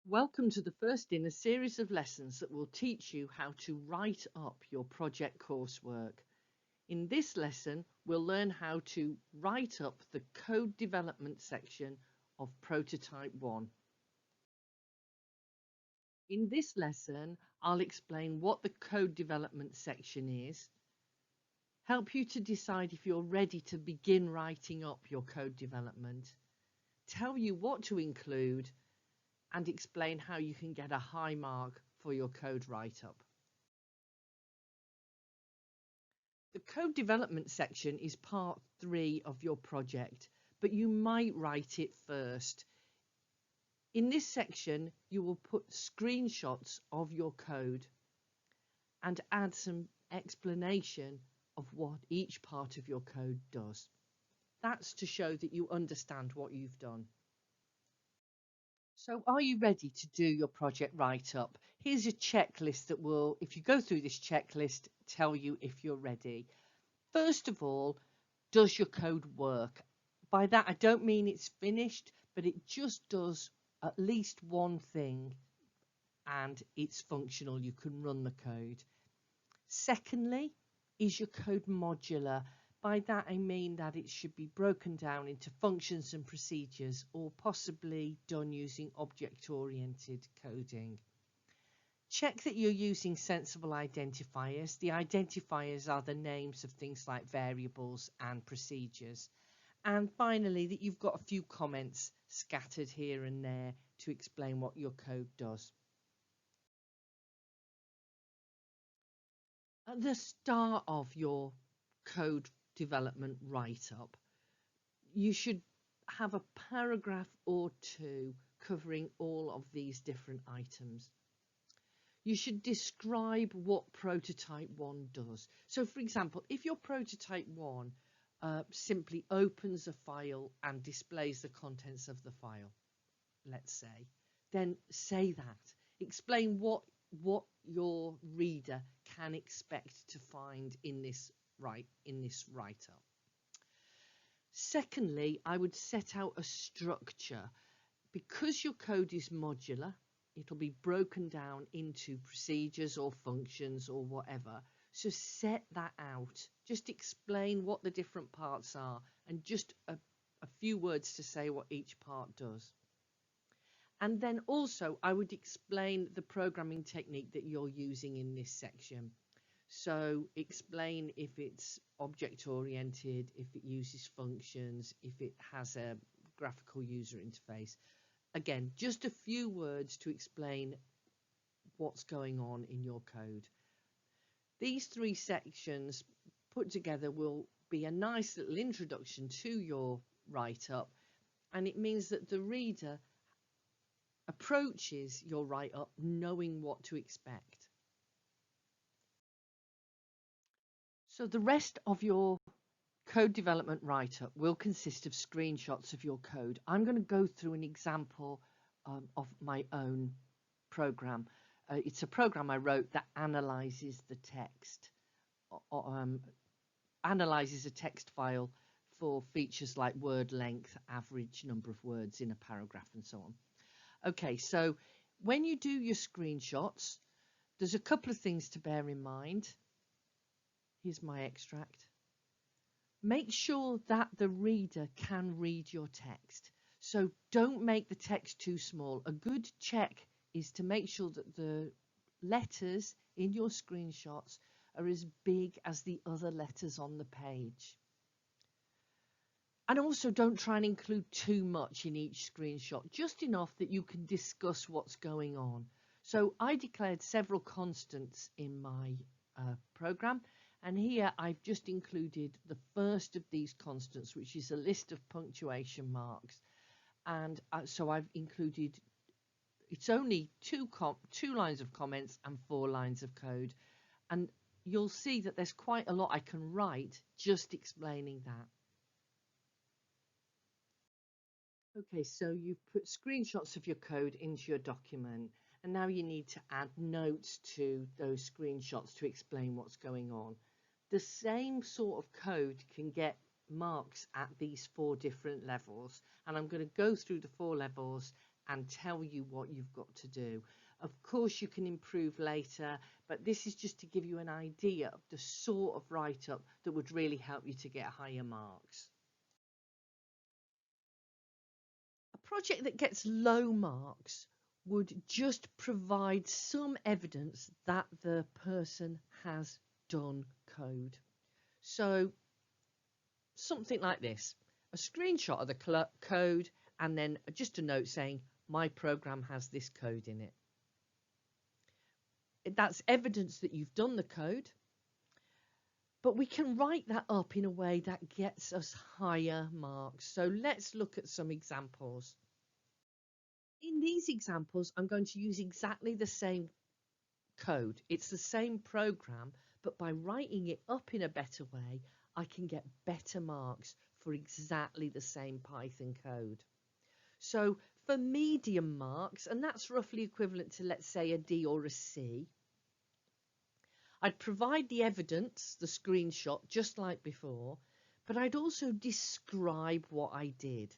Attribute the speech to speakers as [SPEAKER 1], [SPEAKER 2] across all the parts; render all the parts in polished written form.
[SPEAKER 1] Welcome to the first in a series of lessons that will teach you how to write up your project coursework. In this lesson, we'll learn how to write up the code development section of Prototype 1. In this lesson, I'll explain what the code development section is, help you to decide if you're ready to begin writing up your code development, tell you what to include, and explain how you can get a high mark for your code write-up. The code development section is part 3 of your project, but you might write it first. In this section, you will put screenshots of your code and add some explanation of what each part of your code does. That's to show that you understand what you've done. So are you ready to do your project write-up? Here's a checklist that will, if you go through this checklist, tell you if you're ready. First of all, does your code work? By that, I don't mean it's finished, but it just does at least one thing and it's functional. You can run the code. Secondly, is your code modular? By that, I mean that it should be broken down into functions and procedures, or possibly done using object-oriented coding. Check that you're using sensible identifiers. The identifiers are the names of things like variables and procedures. And finally, that you've got a few comments scattered here and there to explain what your code does. At the start of your code development write-up, you should have a paragraph or two covering all of these different items. You should describe what prototype 1 does. So for example, if your prototype 1 simply opens a file and displays the contents of the file, let's say, then say that. Explain what your reader can expect to find in this write-up. Secondly, I would set out a structure. Because your code is modular, it'll be broken down into procedures or functions or whatever. So set that out. Just explain what the different parts are and just a few words to say what each part does. And then also I would explain the programming technique that you're using in this section. So explain if it's object-oriented, if it uses functions, if it has a graphical user interface. Again, just a few words to explain what's going on in your code. These 3 sections put together will be a nice little introduction to your write-up, and it means that the reader approaches your write-up knowing what to expect. So the rest of your code development write-up will consist of screenshots of your code. I'm going to go through an example of my own program. It's a program I wrote that analyzes the text, analyzes a text file for features like word length, average number of words in a paragraph, and so on. Okay, so when you do your screenshots, there's a couple of things to bear in mind. Here's my extract. Make sure that the reader can read your text. So don't make the text too small. A good check is to make sure that the letters in your screenshots are as big as the other letters on the page. And also don't try and include too much in each screenshot, just enough that you can discuss what's going on. So I declared several constants in my program, and here I've just included the first of these constants, which is a list of punctuation marks. And so I've included, it's only two lines of comments and 4 lines of code. And you'll see that there's quite a lot I can write just explaining that. Okay, so you've put screenshots of your code into your document, and now you need to add notes to those screenshots to explain what's going on. The same sort of code can get marks at these 4 different levels, and I'm going to go through the 4 levels and tell you what you've got to do. Of course, you can improve later, but this is just to give you an idea of the sort of write-up that would really help you to get higher marks. A project that gets low marks would just provide some evidence that the person has done code. So something like this, a screenshot of the code and then just a note saying, my program has this code in it. That's evidence that you've done the code, but we can write that up in a way that gets us higher marks. So let's look at some examples. In these examples, I'm going to use exactly the same code. It's the same program, but by writing it up in a better way, I can get better marks for exactly the same Python code. So for medium marks, and that's roughly equivalent to, let's say, a D or a C, I'd provide the evidence, the screenshot, just like before, but I'd also describe what I did.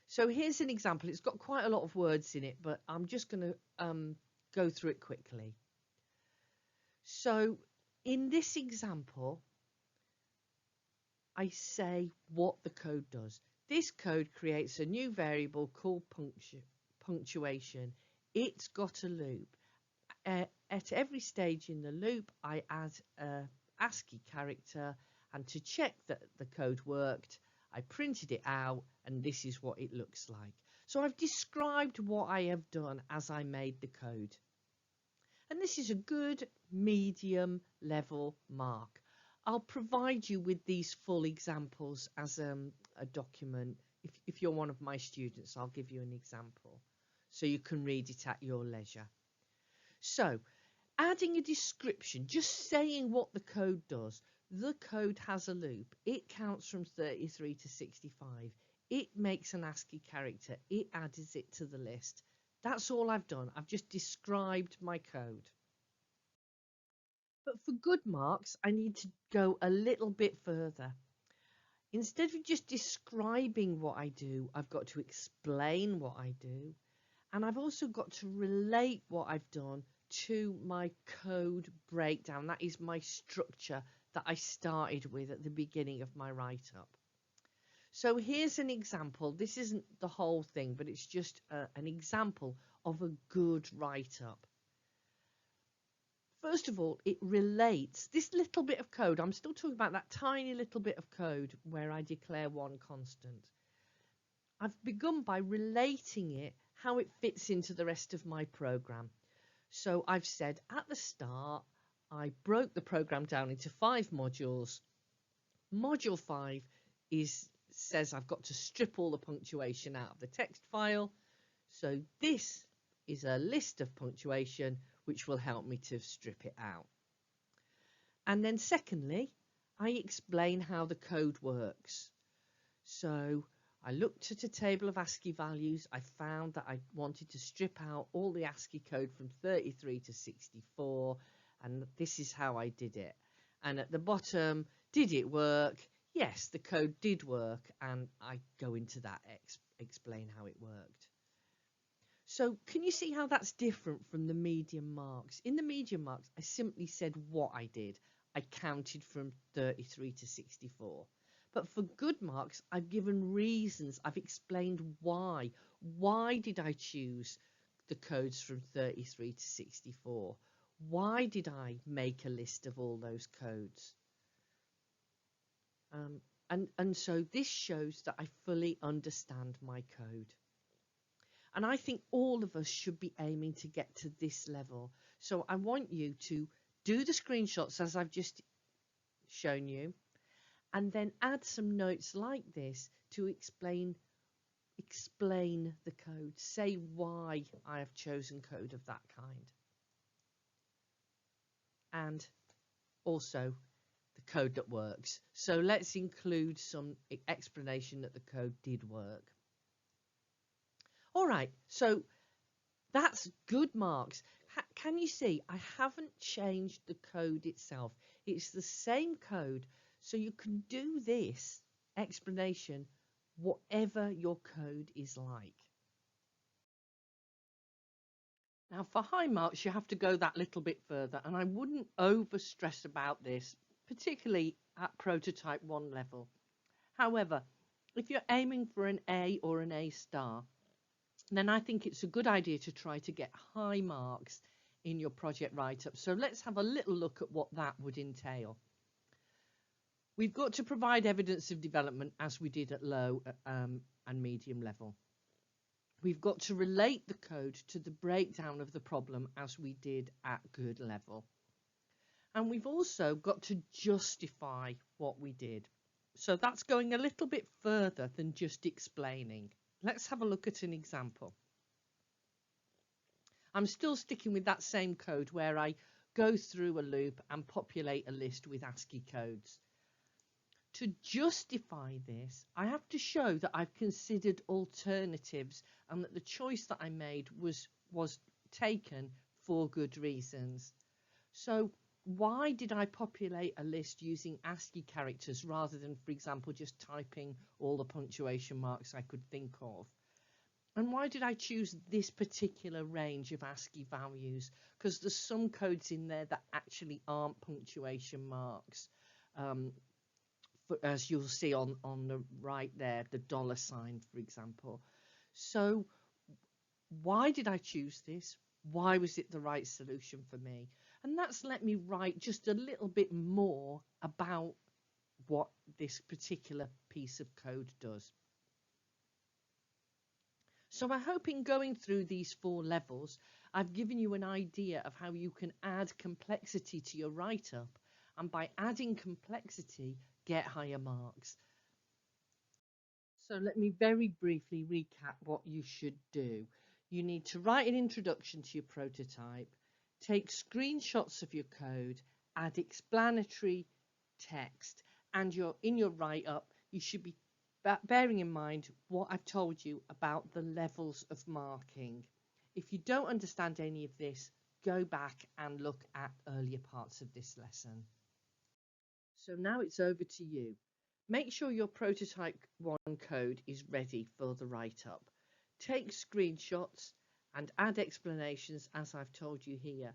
[SPEAKER 1] So here's an example. It's got quite a lot of words in it, but I'm just going to go through it quickly. So in this example, I say what the code does. This code creates a new variable called punctuation. It's got a loop. At every stage in the loop, I add a ASCII character, and to check that the code worked, I printed it out, and this is what it looks like. So I've described what I have done as I made the code. And this is a good medium level mark. I'll provide you with these full examples as a document. If you're one of my students, I'll give you an example so you can read it at your leisure. So adding a description, just saying what the code does. The code has a loop. It counts from 33 to 65. It makes an ASCII character. It adds it to the list. That's all I've done. I've just described my code. But for good marks, I need to go a little bit further. Instead of just describing what I do, I've got to explain what I do. And I've also got to relate what I've done to my code breakdown. That is my structure that I started with at the beginning of my write-up. So here's an example. This isn't the whole thing, but it's just an example of a good write-up. First of all, it relates this little bit of code. I'm still talking about that tiny little bit of code where I declare one constant. I've begun by relating it, how it fits into the rest of my program. So I've said at the start, I broke the program down into 5 modules. Module 5 says I've got to strip all the punctuation out of the text file. So this is a list of punctuation which will help me to strip it out. And then secondly, I explain how the code works. So I looked at a table of ASCII values. I found that I wanted to strip out all the ASCII code from 33 to 64, and this is how I did it. And at the bottom, did it work? Yes, the code did work, and I go into that, explain how it worked. So can you see how that's different from the medium marks? In the medium marks, I simply said what I did. I counted from 33 to 64. But for good marks, I've given reasons. I've explained why. Why did I choose the codes from 33 to 64? Why did I make a list of all those codes? And so this shows that I fully understand my code. And I think all of us should be aiming to get to this level. So I want you to do the screenshots as I've just shown you, and then add some notes like this to explain the code. Say why I have chosen code of that kind. And also the code that works. So let's include some explanation that the code did work. All right, so that's good marks. Can you see I haven't changed the code itself? It's the same code, so you can do this explanation whatever your code is like. Now for high marks, you have to go that little bit further, and I wouldn't over stress about this, particularly at prototype 1 level. However, if you're aiming for an A or an A star, then I think it's a good idea to try to get high marks in your project write-up. So let's have a little look at what that would entail. We've got to provide evidence of development as we did at low and medium level. We've got to relate the code to the breakdown of the problem as we did at good level. And we've also got to justify what we did. So that's going a little bit further than just explaining. Let's have a look at an example. I'm still sticking with that same code where I go through a loop and populate a list with ASCII codes. To justify this, I have to show that I've considered alternatives and that the choice that I made was taken for good reasons. So why did I populate a list using ASCII characters rather than, for example, just typing all the punctuation marks I could think of? And why did I choose this particular range of ASCII values? Because there's some codes in there that actually aren't punctuation marks. As you'll see on the right there, the $sign, for example. So why did I choose this? Why was it the right solution for me? And that's let me write just a little bit more about what this particular piece of code does. So I hope in going through these 4 levels, I've given you an idea of how you can add complexity to your write-up, and by adding complexity, get higher marks. So let me very briefly recap what you should do. You need to write an introduction to your prototype, take screenshots of your code, add explanatory text, and in your write-up, you should be bearing in mind what I've told you about the levels of marking. If you don't understand any of this, go back and look at earlier parts of this lesson. So now it's over to you. Make sure your prototype 1 code is ready for the write-up. Take screenshots and add explanations as I've told you here.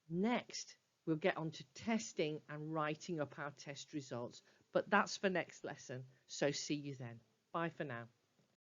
[SPEAKER 1] Next, we'll get on to testing and writing up our test results, but that's for next lesson. So see you then. Bye for now.